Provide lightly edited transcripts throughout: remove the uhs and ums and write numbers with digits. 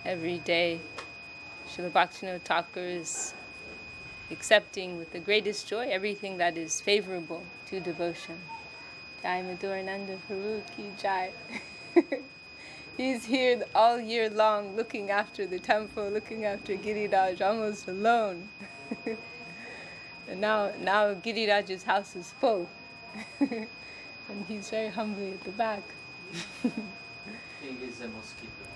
every day Srila Bhaktivinoda Thakur is accepting with the greatest joy everything that is favorable to devotion. Jai Madhurananda Prabhu ki jai. He's here all year long looking after the temple, looking after Giriraj almost alone. And now Giriraj's house is full. And he's very humbly at the back. He is a mosquito.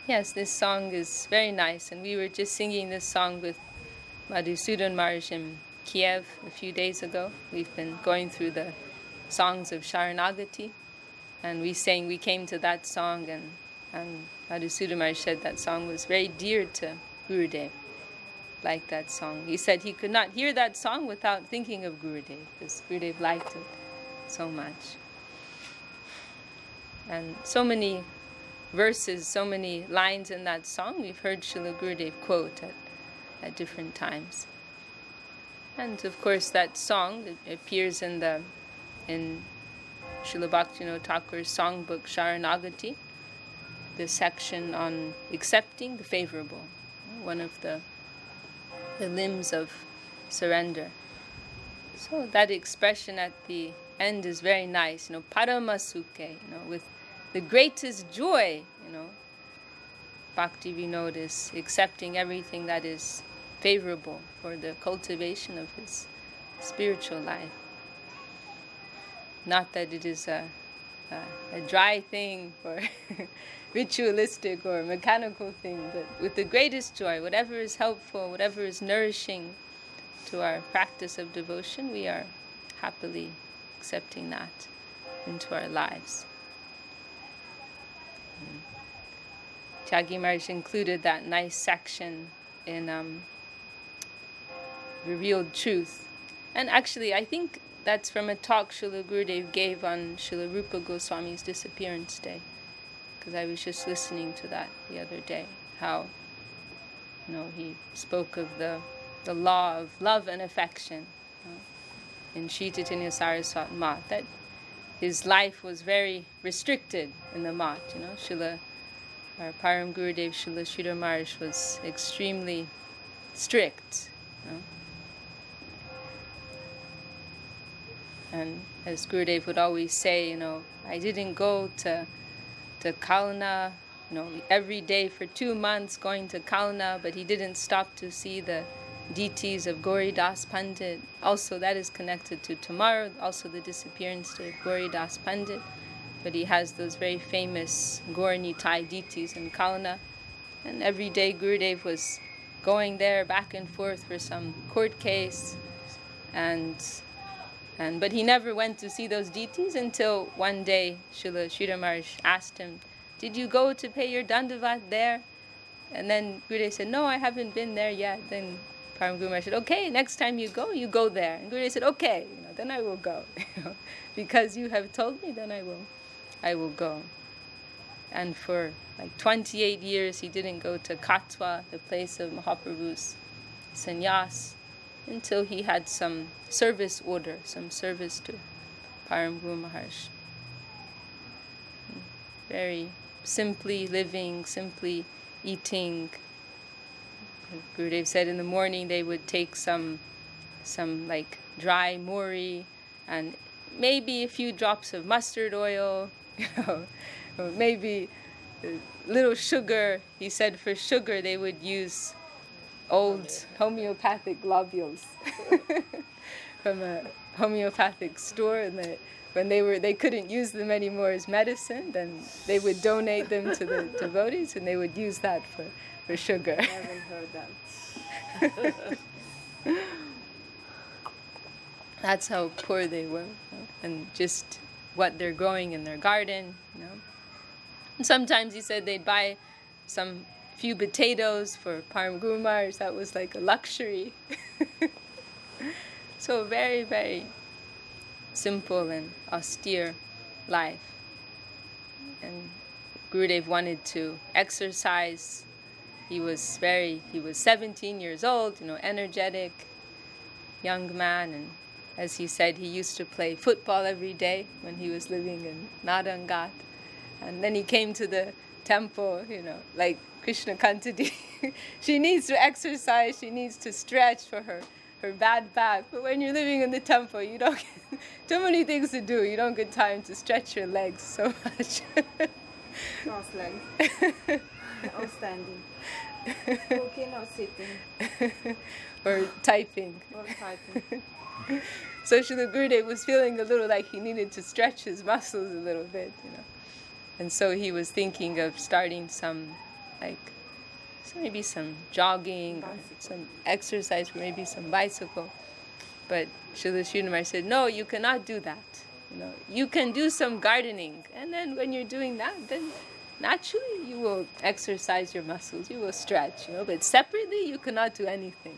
Yes, this song is very nice, and we were just singing this song with Madhusudan Maharaj in Kiev a few days ago. We've been going through the songs of Sharanagati, and we came to that song, and Madhusudan Maharaj said that song was very dear to Gurudev, like that song. He said he could not hear that song without thinking of Gurudev, because Gurudev liked it so much. And so many verses, so many lines in that song we've heard Srila Gurudev quote at different times. And of course that song that appears in Srila Bhaktivinoda Thakur's songbook Sharanagati, the section on accepting the favorable, one of the limbs of surrender. So that expression at the end is very nice, paramasuke, with the greatest joy, Bhakti Vinod is accepting everything that is favorable for the cultivation of his spiritual life. Not that it is a dry thing or ritualistic or mechanical thing, but with the greatest joy, whatever is helpful, whatever is nourishing to our practice of devotion, we are happily accepting that into our lives. Tyagi Maharaj included that nice section in Revealed Truth. And actually, I think that's from a talk Srila Gurudev gave on Srila Rupa Goswami's disappearance day. Because I was just listening to that the other day. How, he spoke of the law of love and affection in Sri Chaitanya Saraswat Math. That his life was very restricted in the Math. Our Param Gurudev Srila Sridhar Maharaj was extremely strict. And as Gurudev would always say, I didn't go to Kalna, every day for 2 months going to Kalna, but he didn't stop to see the deities of Gauri Das Pandit. Also, that is connected to tomorrow, also the disappearance day of Gauri Das Pandit. But he has those very famous Gaur Nitai deities in Kalna. And every day Gurudev was going there back and forth for some court case. But he never went to see those deities until one day Srila Sridhar Maharaj asked him, "Did you go to pay your dandavat there?" And then Gurudev said, "No, I haven't been there yet." Then Param Guru Maharaj said, "Okay, next time you go there." And Gurudev said, "Okay, then I will go. Because you have told me, then I will go." And for like 28 years he didn't go to Katwa, the place of Mahaprabhu's sannyas, until he had some service order, some service to Param Guru Maharaj. Very simply living, simply eating. Gurudev said in the morning they would take some like dry mori and maybe a few drops of mustard oil, or maybe a little sugar. He said for sugar they would use old homeopathic globules from a homeopathic store, and when they couldn't use them anymore as medicine, then they would donate them to the devotees, and they would use that for sugar. I haven't heard that. That's how poor they were, and just what they're growing in their garden, And sometimes he said they'd buy some few potatoes for Param Guru Maharaj. That was like a luxury. So very, very simple and austere life. And Gurudev wanted to exercise. He was 17 years old, energetic young man, and as he said, he used to play football every day when he was living in Narangat. And then he came to the temple, like Krishna Kantadi. She needs to exercise, she needs to stretch for her bad back. But when you're living in the temple, you don't get too many things to do. You don't get time to stretch your legs so much. Cross legs. Or standing. Walking or sitting. Or typing. Or typing. So Srila Gurudev was feeling a little like he needed to stretch his muscles a little bit, And so he was thinking of starting maybe some jogging, or some exercise, or maybe some bicycle. But Srila Sridhar said, no, you cannot do that. You can do some gardening, and then when you're doing that, then naturally you will exercise your muscles, you will stretch, but separately you cannot do anything,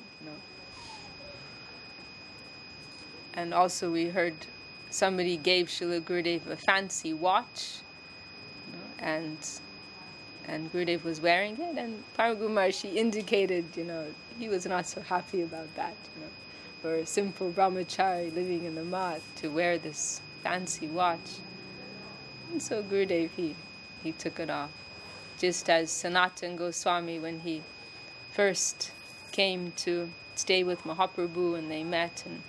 And also we heard somebody gave Srila Gurudev a fancy watch, and Gurudev was wearing it, and Paramahansa Maharshi indicated, he was not so happy about that, for a simple brahmachari living in the mat to wear this fancy watch. And so Gurudev, he took it off. Just as Sanatana Goswami, when he first came to stay with Mahaprabhu and they met in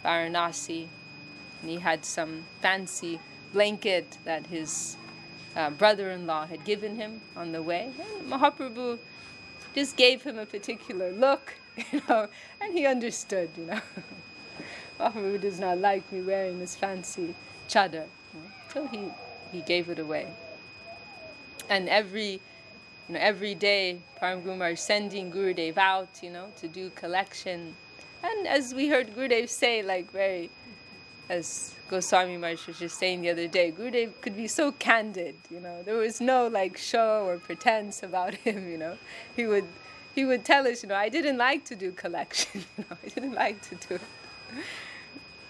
Varanasi, and he had some fancy blanket that his brother-in-law had given him on the way. And Mahaprabhu just gave him a particular look, and he understood, Mahaprabhu does not like me wearing this fancy chadar. So he gave it away. And every day, Paramahansa Maharshi sending Gurudev out, to do collection. And as we heard Gurudev say, as Goswami Maharaj was just saying the other day, Gurudev could be so candid, There was no show or pretense about him, He would tell us, I didn't like to do collection, I didn't like to do it.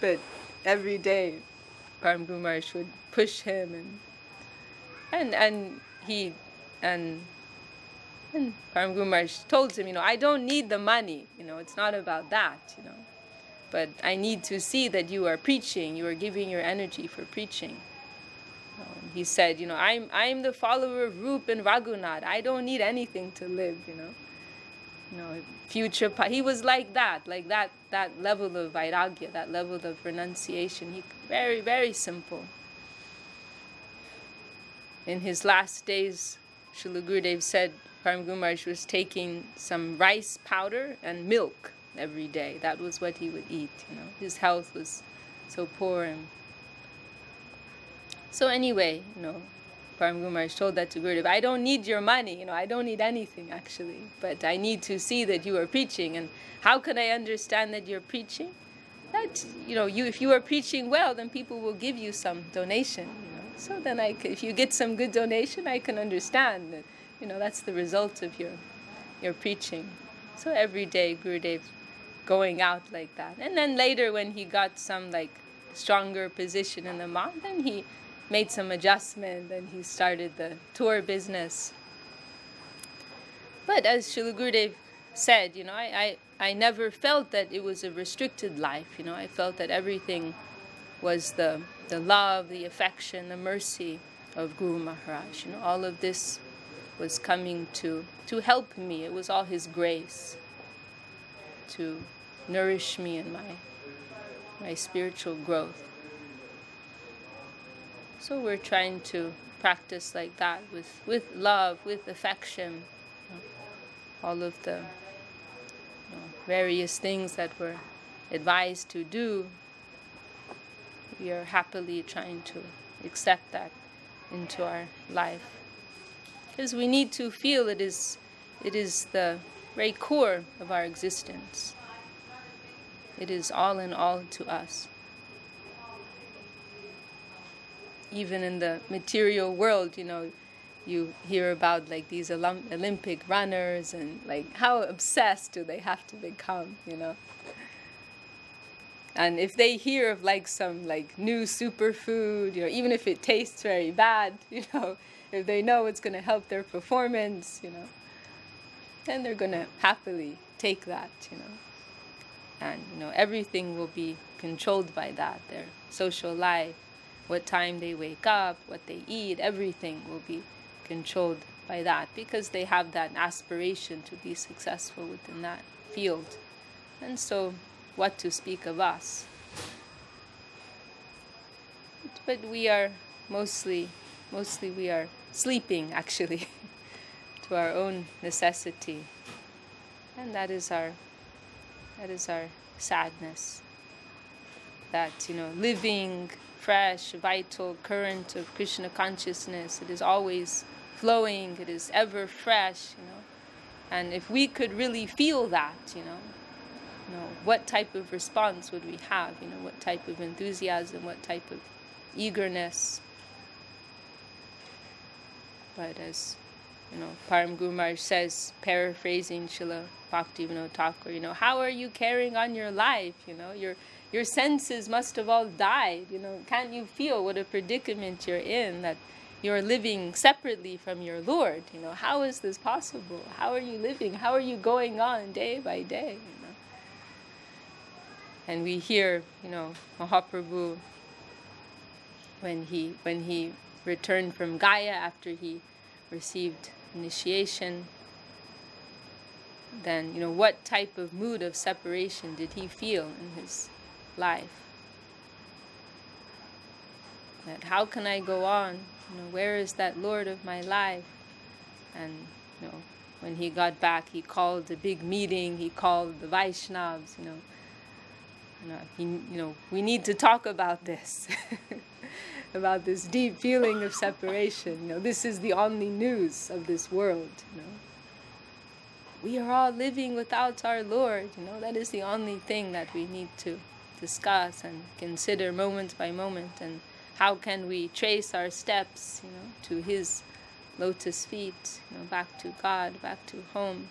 But every day, Paramahansa Maharaj would push him, and Paramahansa Maharaj told him, I don't need the money, it's not about that, but I need to see that you are preaching, you are giving your energy for preaching. He said, I'm the follower of Rup and Raghunath, I don't need anything to live, future. He was like that level of vairagya, that level of renunciation. Very, very simple. In his last days, Srila Gurudev said Paramahansa Maharaj was taking some rice powder and milk every day. That was what he would eat. His health was so poor. And so anyway, Paramahansa Maharaj told that to Gurudev. I don't need your money. I don't need anything actually, but I need to see that you are preaching. And how can I understand that you're preaching? That if you are preaching well, then people will give you some donation. So then if you get some good donation, I can understand that, that's the result of your preaching. So every day, Gurudev going out like that. And then later when he got some stronger position in the mat, then he made some adjustment, and he started the tour business. But as Srila Gurudev said, I never felt that it was a restricted life. I felt that everything was the love, the affection, the mercy of Guru Maharaj. All of this was coming to help me. It was all his grace to nourish me in my spiritual growth. So we're trying to practice like that with love, with affection, all of the various things that we're advised to do. We are happily trying to accept that into our life, because we need to feel it is the very core of our existence. It is all in all to us. Even in the material world, you hear about these Olympic runners, and how obsessed do they have to become, And if they hear of some new superfood, even if it tastes very bad, if they know it's going to help their performance, then they're going to happily take that, And everything will be controlled by that. Their social life, what time they wake up, what they eat, everything will be controlled by that, because they have that aspiration to be successful within that field. And so, what to speak of us? But we are mostly we are sleeping, actually, to our own necessity. And that is our sadness. That, living, fresh, vital current of Krishna consciousness, it is always flowing, it is ever fresh, And if we could really feel that, what type of response would we have? What type of enthusiasm, what type of eagerness? But as Param Guru Maharaj says, paraphrasing Srila Bhakti Thakur, how are you carrying on your life? Your senses must have all died. Can't you feel what a predicament you're in, that you're living separately from your Lord? How is this possible? How are you living? How are you going on day by day? And we hear, Mahaprabhu, when he returned from Gaya after he received initiation, then what type of mood of separation did he feel in his life? That how can I go on? Where is that Lord of my life? And when he got back, he called a big meeting. He called the Vaishnavas. We need to talk about this. About this deep feeling of separation. This is the only news of this world. We are all living without our Lord. That is the only thing that we need to discuss and consider moment by moment. And how can we trace our steps, to His lotus feet, back to God, back to home.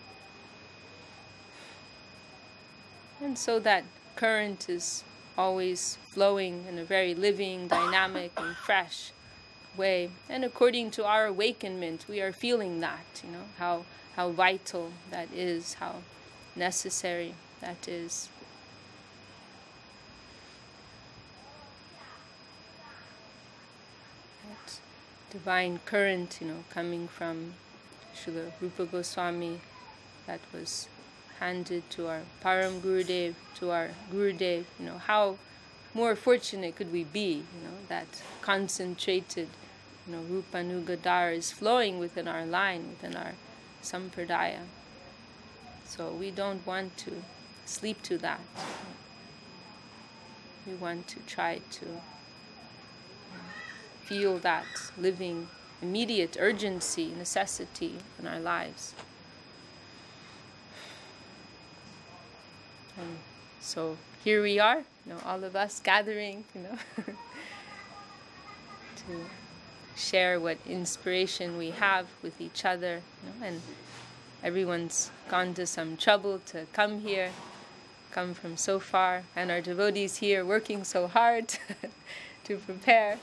And so that current is always flowing in a very living, dynamic, and fresh way. And according to our awakenment, we are feeling that, how vital that is, how necessary that is. That divine current, coming from Srila Rupa Goswami, that was handed to our Param Gurudev, to our Gurudev. How more fortunate could we be, that concentrated, Rupanugadara is flowing within our line, within our sampradaya. So we don't want to sleep to that. We want to try to feel that living immediate urgency, necessity in our lives. And so here we are, all of us gathering, to share what inspiration we have with each other, and everyone's gone to some trouble to come here, come from so far, and our devotees here working so hard to prepare,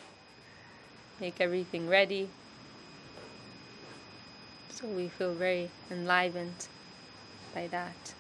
make everything ready. So we feel very enlivened by that.